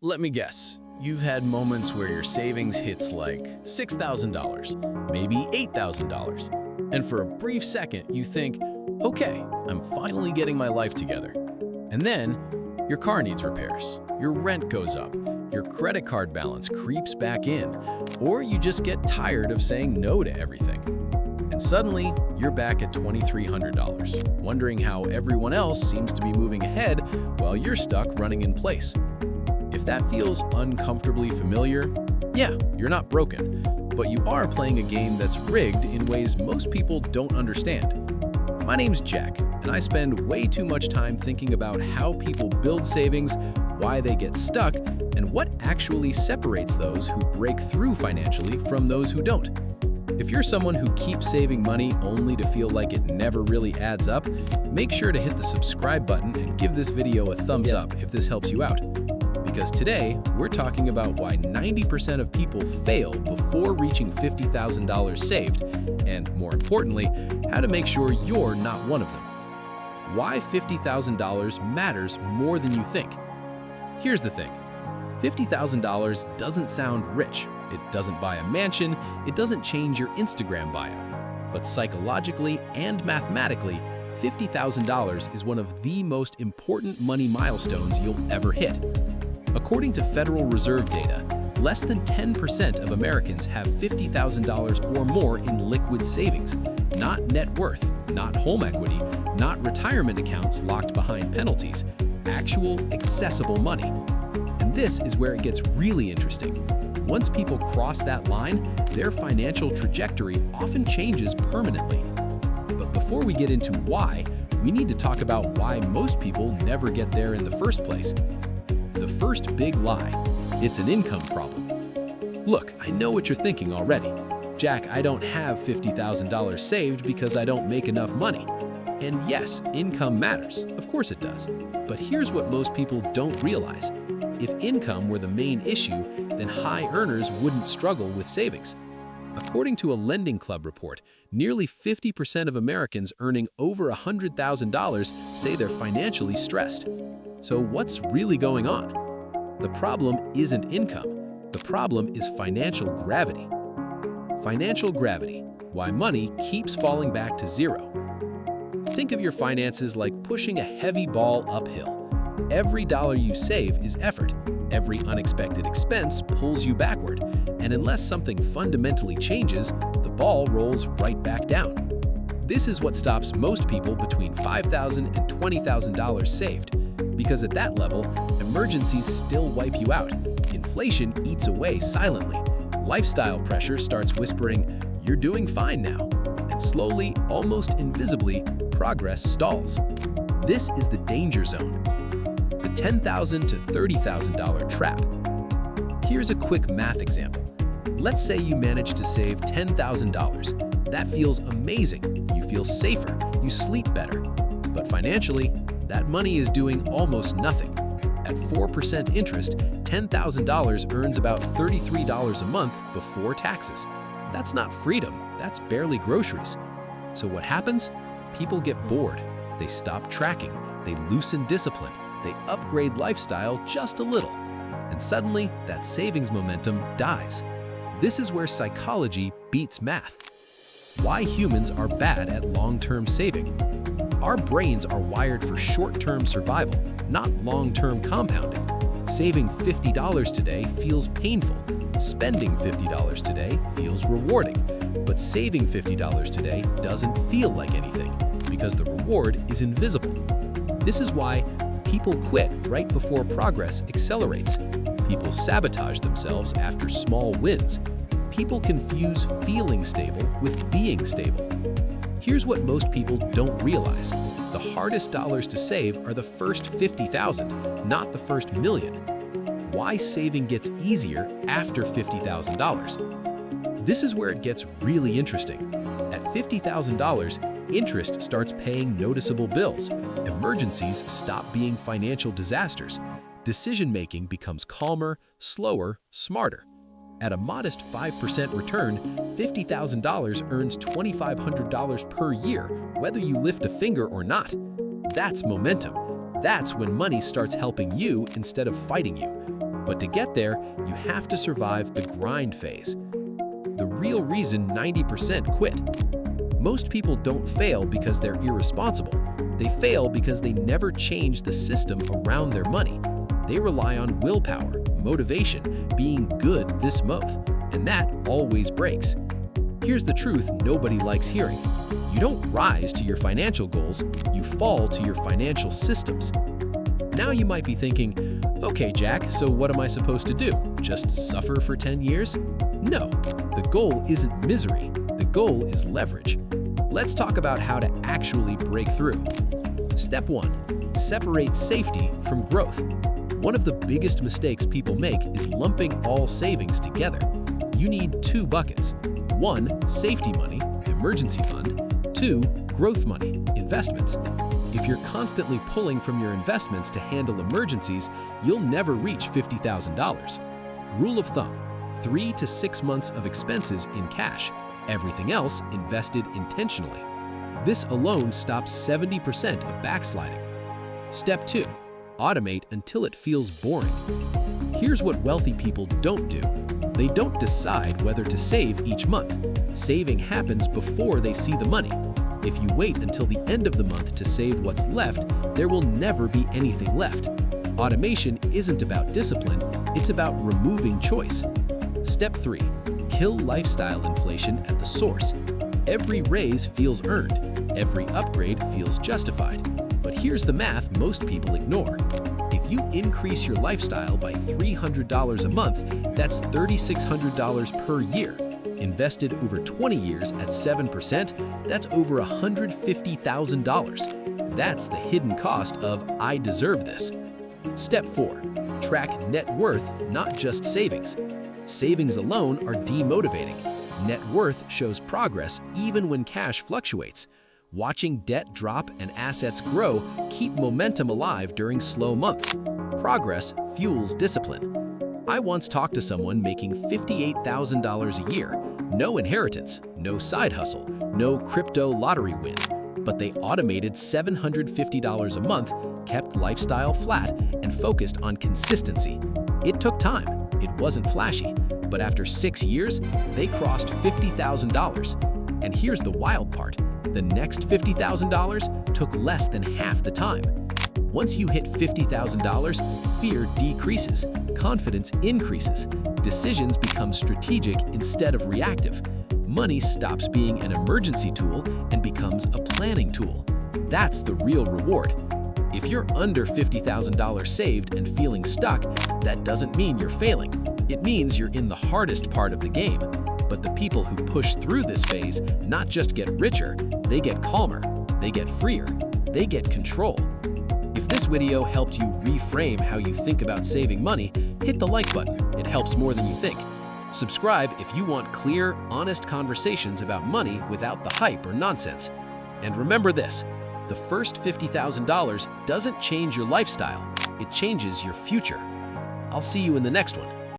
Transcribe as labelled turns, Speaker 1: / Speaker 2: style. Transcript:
Speaker 1: Let me guess. You've had moments where your savings hits like $6,000, maybe $8,000. And for a brief second, you think, okay, I'm finally getting my life together. And then your car needs repairs, your rent goes up, your credit card balance creeps back in, or you just get tired of saying no to everything. And suddenly, you're back at $2,300, wondering how everyone else seems to be moving ahead while you're stuck running in place. If that feels uncomfortably familiar, yeah, you're not broken, but you are playing a game that's rigged in ways most people don't understand. My name's Jack, and I spend way too much time thinking about how people build savings, why they get stuck, and what actually separates those who break through financially from those who don't. If you're someone who keeps saving money only to feel like it never really adds up, make sure to hit the subscribe button and give this video a thumbs up if this helps you out. Because today, we're talking about why 90% of people fail before reaching $50,000 saved, and more importantly, how to make sure you're not one of them. Why $50,000 matters more than you think. Here's the thing. $50,000 doesn't sound rich. It doesn't buy a mansion. It doesn't change your Instagram bio. But psychologically and mathematically, $50,000 is one of the most important money milestones you'll ever hit. According to Federal Reserve data, less than 10% of Americans have $50,000 or more in liquid savings, not net worth, not home equity, not retirement accounts locked behind penalties, actual accessible money. And this is where it gets really interesting. Once people cross that line, their financial trajectory often changes permanently. But before we get into why, we need to talk about why most people never get there in the first place. The first big lie: it's an income problem. Look, I know what you're thinking already. Jack, I don't have $50,000 saved because I don't make enough money. And yes, income matters. Of course it does. But here's what most people don't realize. If income were the main issue, then high earners wouldn't struggle with savings. According to a Lending Club report, nearly 50% of Americans earning over $100,000 say they're financially stressed. So what's really going on? The problem isn't income. The problem is financial gravity. Financial gravity, why money keeps falling back to zero. Think of your finances like pushing a heavy ball uphill. Every dollar you save is effort. Every unexpected expense pulls you backward. And unless something fundamentally changes, the ball rolls right back down. This is what stops most people between $5,000 and $20,000 saved. Because at that level, emergencies still wipe you out. Inflation eats away silently. Lifestyle pressure starts whispering, "You're doing fine now." And slowly, almost invisibly, progress stalls. This is the danger zone. The $10,000 to $30,000 trap. Here's a quick math example. Let's say you manage to save $10,000. That feels amazing. You feel safer. You sleep better. But financially, that money is doing almost nothing. At 4% interest, $10,000 earns about $33 a month before taxes. That's not freedom. That's barely groceries. So what happens? People get bored. They stop tracking. They loosen discipline. They upgrade lifestyle just a little. And suddenly, that savings momentum dies. This is where psychology beats math. Why humans are bad at long-term saving. Our brains are wired for short-term survival, not long-term compounding. Saving $50 today feels painful. Spending $50 today feels rewarding. But saving $50 today doesn't feel like anything because the reward is invisible. This is why people quit right before progress accelerates. People sabotage themselves after small wins. People confuse feeling stable with being stable. Here's what most people don't realize. The hardest dollars to save are the first $50,000, not the first million. Why saving gets easier after $50,000. This is where it gets really interesting. At $50,000, interest starts paying noticeable bills. Emergencies stop being financial disasters. Decision-making becomes calmer, slower, smarter. At a modest 5% return, $50,000 earns $2,500 per year, whether you lift a finger or not. That's momentum. That's when money starts helping you instead of fighting you.
Speaker 2: But to get there, you have to survive the grind phase. The real reason 90% quit. Most people don't fail because they're irresponsible. They fail because they never change the system around their money. They rely on willpower, motivation, being good this month, and that always breaks. Here's the truth nobody likes hearing. You don't rise to your financial goals, you fall to your financial systems. Now you might be thinking, okay, Jack, so what am I supposed to do? Just suffer for 10 years? No, the goal isn't misery. The goal is leverage. Let's talk about how to actually break through. Step 1. Separate safety from growth. One of the biggest mistakes people make is lumping all savings together. You need 2 buckets. 1. Safety money, emergency fund. 2. Growth money, investments. If you're constantly pulling from your investments to handle emergencies, you'll never reach $50,000. Rule of thumb: 3 to 6 months of expenses in cash, everything else invested intentionally. This alone stops 70% of backsliding. Step 2. Automate until it feels boring. Here's what wealthy people don't do. They don't decide whether to save each month. Saving happens before they see the money. If you wait until the end of the month to save what's left, there will never be anything left. Automation isn't about discipline, it's about removing choice. Step 3. Kill lifestyle inflation at the source. Every raise feels earned. Every upgrade feels justified. But here's the math most people ignore. If you increase your lifestyle by $300 a month, that's $3,600 per year. Invested over 20 years at 7%, that's over $150,000. That's the hidden cost of "I deserve this." Step 4. Track net worth, not just savings. Savings alone are demotivating. Net worth shows progress even when cash fluctuates. Watching debt drop and assets grow keep momentum alive during slow months. Progress fuels discipline. I once talked to someone making $58,000 a year. No inheritance, no side hustle, no crypto lottery win. But they automated $750 a month, kept lifestyle flat, and focused on consistency. It took time. It wasn't flashy. But after 6 years, they crossed $50,000. And here's the wild part. The next $50,000 took less than half the time. Once you hit $50,000, fear decreases, confidence increases, decisions become strategic instead of reactive. Money stops being an emergency tool and becomes a planning tool. That's the real reward. If you're under $50,000 saved and feeling stuck, that doesn't mean you're failing. It means you're in the hardest part of the game. But the people who push through this phase not just get richer, they get calmer, they get freer, they get control. If this video helped you reframe how you think about saving money, hit the like button. It helps more than you think. Subscribe if you want clear, honest conversations about money without the hype or nonsense. And remember this, the first $50,000 doesn't change your lifestyle, it changes your future. I'll see you in the next one.